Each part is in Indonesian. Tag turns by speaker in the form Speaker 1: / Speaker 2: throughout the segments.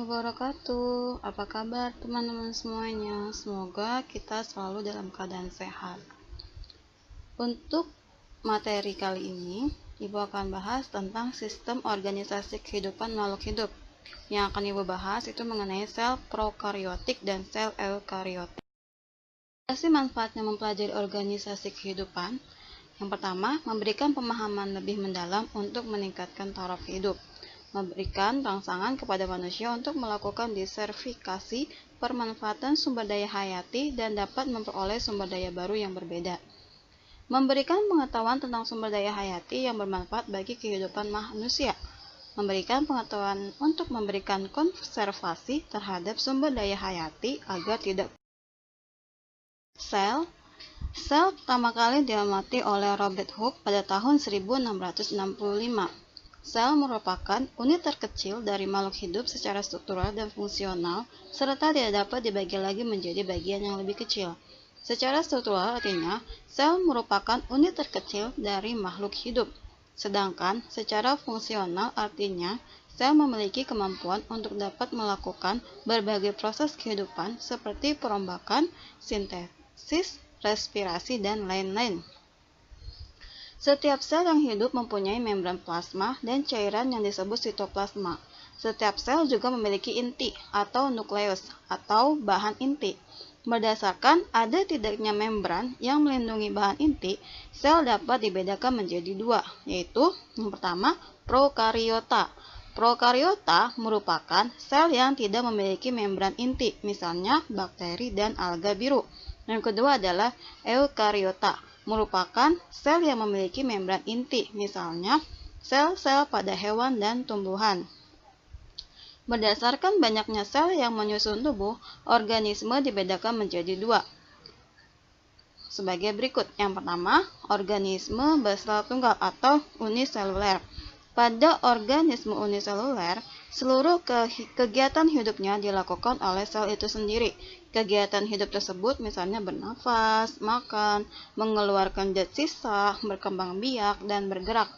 Speaker 1: Wabarakatuh. Apa kabar teman-teman semuanya? Semoga kita selalu dalam keadaan sehat. Untuk materi kali ini, Ibu akan bahas tentang sistem organisasi kehidupan makhluk hidup. Yang akan Ibu bahas itu mengenai sel prokariotik dan sel eukariotik. Apa sih manfaatnya mempelajari organisasi kehidupan? Yang pertama, memberikan pemahaman lebih mendalam untuk meningkatkan taraf hidup. Memberikan rangsangan kepada manusia untuk melakukan diversifikasi pemanfaatan sumber daya hayati dan dapat memperoleh sumber daya baru yang berbeda. Memberikan pengetahuan tentang sumber daya hayati yang bermanfaat bagi kehidupan manusia. Memberikan pengetahuan untuk memberikan konservasi terhadap sumber daya hayati agar tidak sel pertama kali diamati oleh Robert Hooke pada tahun 1665. Sel merupakan unit terkecil dari makhluk hidup secara struktural dan fungsional, serta tidak dapat dibagi lagi menjadi bagian yang lebih kecil. Secara struktural artinya, sel merupakan unit terkecil dari makhluk hidup. Sedangkan secara fungsional artinya, sel memiliki kemampuan untuk dapat melakukan berbagai proses kehidupan seperti perombakan, sintesis, respirasi, dan lain-lain. Setiap sel yang hidup mempunyai membran plasma dan cairan yang disebut sitoplasma. Setiap sel juga memiliki inti atau nukleus atau bahan inti. Berdasarkan ada tidaknya membran yang melindungi bahan inti, sel dapat dibedakan menjadi dua, yaitu yang pertama prokariota. Prokariota merupakan sel yang tidak memiliki membran inti, misalnya bakteri dan alga biru. Yang kedua adalah eukariota, merupakan sel yang memiliki membran inti, misalnya sel-sel pada hewan dan tumbuhan. Berdasarkan banyaknya sel yang menyusun tubuh, organisme dibedakan menjadi dua. Sebagai berikut. Yang pertama, organisme bersel tunggal atau uniseluler. Pada organisme uniseluler, seluruh kegiatan hidupnya dilakukan oleh sel itu sendiri. Kegiatan hidup tersebut misalnya bernafas, makan, mengeluarkan zat sisa, berkembang biak, dan bergerak.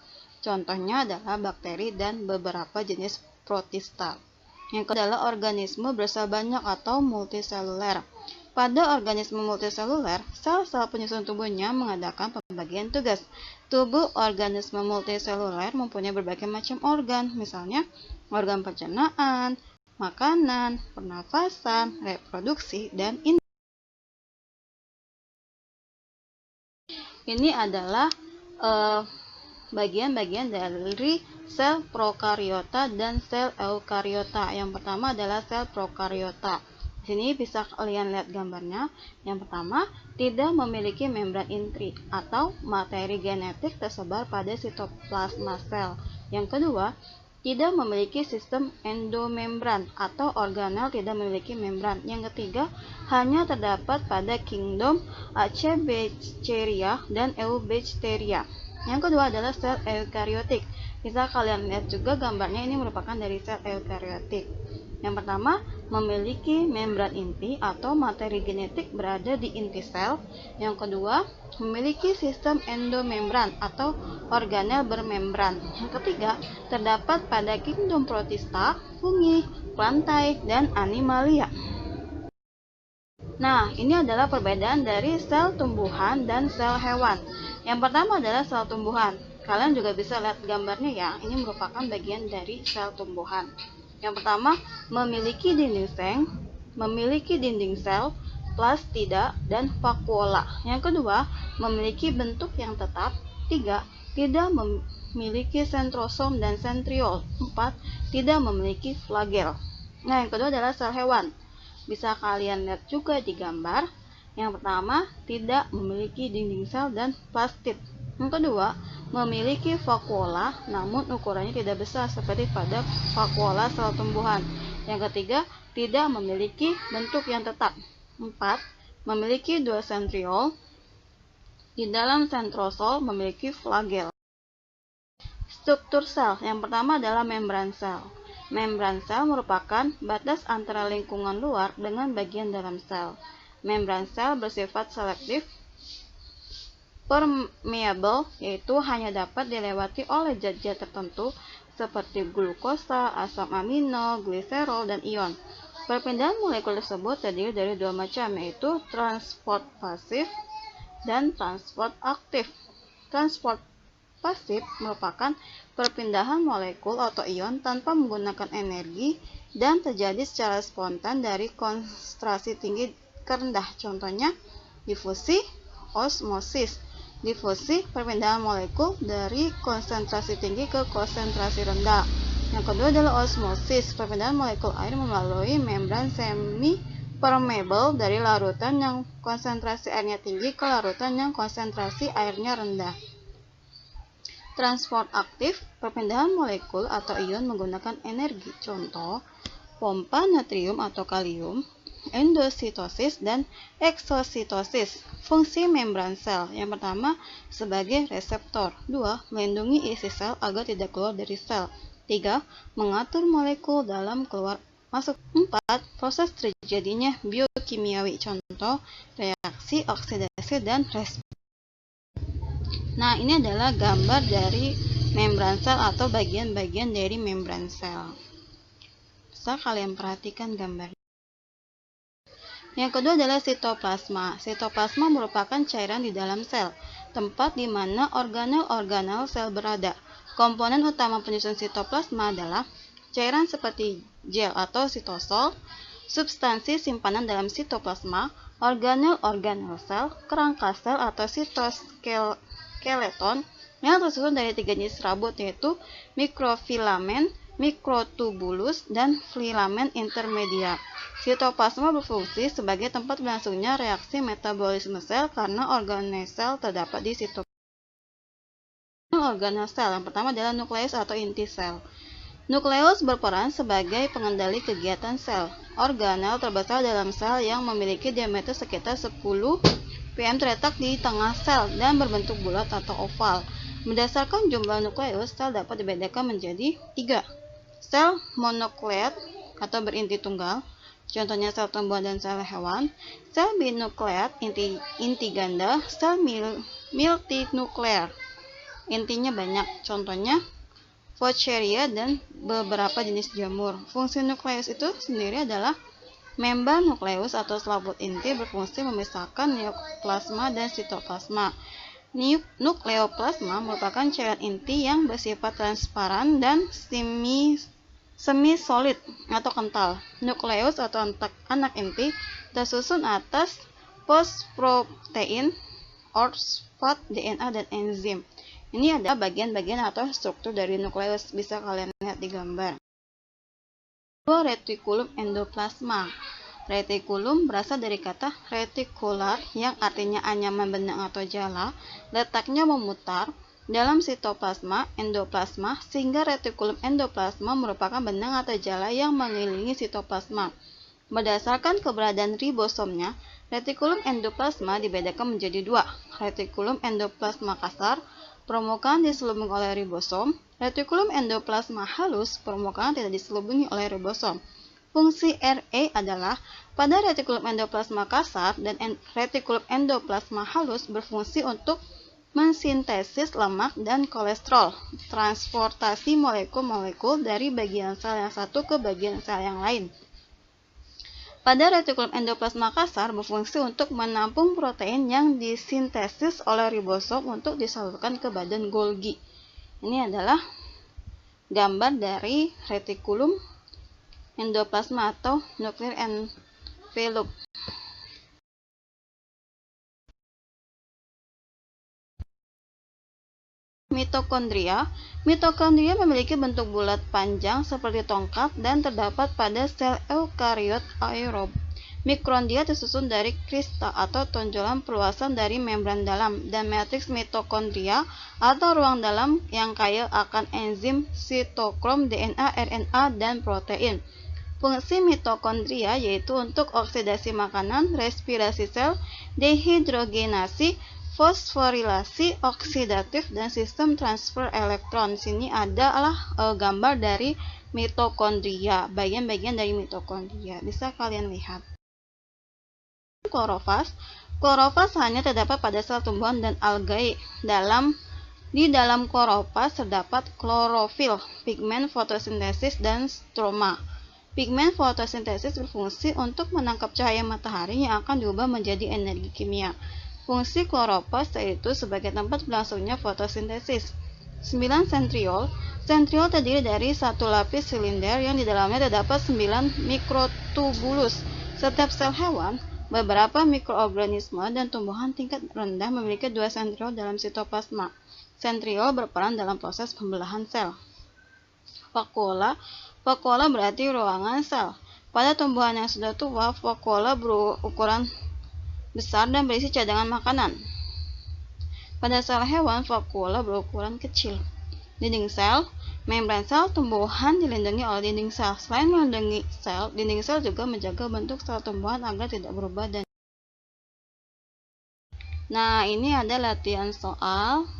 Speaker 1: Contohnya adalah bakteri dan beberapa jenis protista. Yang kedua adalah organisme bersel banyak atau multiseluler. Pada organisme multiseluler, sel-sel penyusun tubuhnya mengadakan pembagian tugas. Tubuh organisme multiseluler mempunyai berbagai macam organ, misalnya organ pencernaan, makanan, pernafasan, reproduksi, dan ini adalah bagian-bagian dari sel prokariota dan sel eukariota. Yang pertama adalah sel prokariota. Di sini bisa kalian lihat gambarnya. Yang pertama, tidak memiliki membran inti atau materi genetik tersebar pada sitoplasma sel. Yang kedua, tidak memiliki sistem endomembran atau organel tidak memiliki membran. Yang ketiga, hanya terdapat pada kingdom Acebacteria dan Eubacteria. Yang kedua adalah sel eukariotik. Bisa kalian lihat juga gambarnya, ini merupakan dari sel eukariotik. Yang pertama, memiliki membran inti atau materi genetik berada di inti sel. Yang kedua, memiliki sistem endomembran atau organel bermembran. Yang ketiga, terdapat pada kingdom protista, fungi, plantae, dan animalia. Nah, ini adalah perbedaan dari sel tumbuhan dan sel hewan. Yang pertama adalah sel tumbuhan. Kalian juga bisa lihat gambarnya ya, ini merupakan bagian dari sel tumbuhan. Yang pertama, memiliki dinding sel, plastida, dan vakuola. Yang kedua, memiliki bentuk yang tetap. 3. Tidak memiliki sentrosom dan sentriol. 4. Tidak memiliki flagel. Nah, yang kedua adalah sel hewan. Bisa kalian lihat juga di gambar. Yang pertama, tidak memiliki dinding sel dan plastid. Yang kedua, memiliki vakuola, namun ukurannya tidak besar seperti pada vakuola sel tumbuhan. Yang ketiga, tidak memiliki bentuk yang tetap. 4. Memiliki dua sentriol. Di dalam sentrosol memiliki flagel. Struktur sel. Yang pertama adalah membran sel. Membran sel merupakan batas antara lingkungan luar dengan bagian dalam sel. Membran sel bersifat selektif, permeable, yaitu hanya dapat dilewati oleh zat-zat tertentu seperti glukosa, asam amino, gliserol, dan ion. Perpindahan molekul tersebut terdiri dari dua macam, yaitu transport pasif dan transport aktif. Transport pasif merupakan perpindahan molekul atau ion tanpa menggunakan energi dan terjadi secara spontan dari konsentrasi tinggi ke rendah. Contohnya difusi, osmosis. Difusi, perpindahan molekul dari konsentrasi tinggi ke konsentrasi rendah. Yang kedua adalah osmosis, perpindahan molekul air melalui membran semi permeable dari larutan yang konsentrasi airnya tinggi ke larutan yang konsentrasi airnya rendah. Transport aktif, perpindahan molekul atau ion menggunakan energi. Contoh, pompa natrium atau kalium, endositosis, dan eksositosis. Fungsi membran sel. Yang pertama, sebagai reseptor. 2. Melindungi isi sel agar tidak keluar dari sel. 3. Mengatur molekul dalam keluar masuk. 4. Proses terjadinya biokimiawi. Contoh, reaksi, oksidasi, dan respirasi. Nah, ini adalah gambar dari membran sel atau bagian-bagian dari membran sel. Bisa kalian perhatikan gambarnya. Yang kedua adalah sitoplasma. Sitoplasma merupakan cairan di dalam sel, tempat di mana organel-organel sel berada. Komponen utama penyusun sitoplasma adalah cairan seperti gel atau sitosol, substansi simpanan dalam sitoplasma, organel-organel sel, kerangka sel atau sitoskeleton yang tersusun dari 3 jenis serabut, yaitu mikrofilamen, mikrotubulus, dan filamen intermedia. Sitoplasma berfungsi sebagai tempat berlangsungnya reaksi metabolisme sel karena organel sel terdapat di sitoplasma. Organel sel yang pertama adalah nukleus atau inti sel. Nukleus berperan sebagai pengendali kegiatan sel. Organel terbesar dalam sel yang memiliki diameter sekitar 10 pm terletak di tengah sel dan berbentuk bulat atau oval. Berdasarkan jumlah nukleus, sel dapat dibedakan menjadi 3. Sel monokleat atau berinti tunggal, contohnya sel tumbuhan dan sel hewan. Sel binukleat, inti ganda. Sel multinuklear, intinya banyak, contohnya Vaucheria dan beberapa jenis jamur. Fungsi nukleus itu sendiri adalah membran nukleus atau selaput inti berfungsi memisahkan neoplasma dan sitoplasma. Nukleoplasma merupakan cairan inti yang bersifat transparan dan semi-solid atau kental. Nukleus atau anak inti tersusun atas fosprotein, fosfat, DNA, dan enzim. Ini adalah bagian-bagian atau struktur dari nukleus, bisa kalian lihat di gambar. Retikulum endoplasma. Retikulum berasal dari kata reticular yang artinya anyaman benang atau jala. Letaknya memutar dalam sitoplasma, endoplasma, sehingga retikulum endoplasma merupakan benang atau jala yang mengelilingi sitoplasma. Berdasarkan keberadaan ribosomnya, retikulum endoplasma dibedakan menjadi 2. Retikulum endoplasma kasar, permukaan diselubungi oleh ribosom. Retikulum endoplasma halus, permukaan tidak diselubungi oleh ribosom. Fungsi RE adalah pada retikulum endoplasma kasar dan retikulum endoplasma halus berfungsi untuk mensintesis lemak dan kolesterol, transportasi molekul-molekul dari bagian sel yang satu ke bagian sel yang lain. Pada retikulum endoplasma kasar berfungsi untuk menampung protein yang disintesis oleh ribosom untuk disalurkan ke badan Golgi. Ini adalah gambar dari retikulum endoplasma atau nuclear envelope. Mitokondria. Mitokondria memiliki bentuk bulat panjang seperti tongkat dan terdapat pada sel eukariot aerob. Mikroondria tersusun dari krista atau tonjolan perluasan dari membran dalam dan matriks mitokondria atau ruang dalam yang kaya akan enzim, sitokrom, DNA, RNA, dan protein. Fungsi mitokondria yaitu untuk oksidasi makanan, respirasi sel, dehidrogenasi, fosforilasi oksidatif, dan sistem transfer elektron. Sini adalah gambar dari mitokondria, bagian-bagian dari mitokondria. Bisa kalian lihat. Klorofas. Klorofas hanya terdapat pada sel tumbuhan dan algae dalam Di dalam kloroplas terdapat klorofil, pigmen fotosintesis, dan stroma. Pigmen fotosintesis berfungsi untuk menangkap cahaya matahari yang akan diubah menjadi energi kimia. Fungsi kloroplas yaitu sebagai tempat berlangsungnya fotosintesis. 9 sentriol. Sentriol terdiri dari satu lapis silinder yang di dalamnya terdapat 9 mikrotubulus. Setiap sel hewan, beberapa mikroorganisme, dan tumbuhan tingkat rendah memiliki 2 sentriol dalam sitoplasma. Sentriol berperan dalam proses pembelahan sel. Vakuola. Vakuola berarti ruangan sel. Pada tumbuhan yang sudah tua, vakuola berukuran besar dan berisi cadangan makanan. Pada sel hewan, vakuola berukuran kecil. Dinding sel. Membran sel tumbuhan dilindungi oleh dinding sel. Selain melindungi sel, dinding sel juga menjaga bentuk sel tumbuhan agar tidak berubah dan Nah, ini ada latihan soal.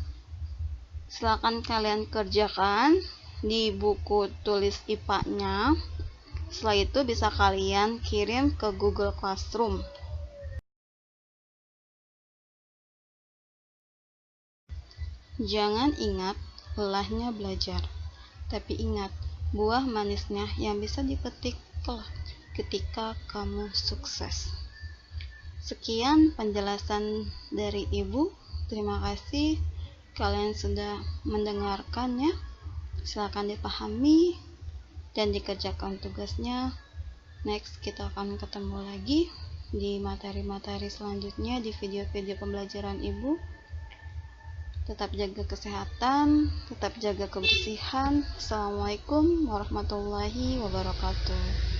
Speaker 1: Silakan kalian kerjakan di buku tulis IPA-nya. Setelah itu bisa kalian kirim ke Google Classroom. Jangan ingat lelahnya belajar, tapi ingat buah manisnya yang bisa dipetik kelak ketika kamu sukses. Sekian penjelasan dari Ibu. Terima kasih kalian sudah mendengarkannya. Silakan dipahami dan dikerjakan tugasnya. Next, kita akan ketemu lagi di materi-materi selanjutnya di video-video pembelajaran Ibu. Tetap jaga kesehatan, tetap jaga kebersihan. Assalamualaikum warahmatullahi wabarakatuh.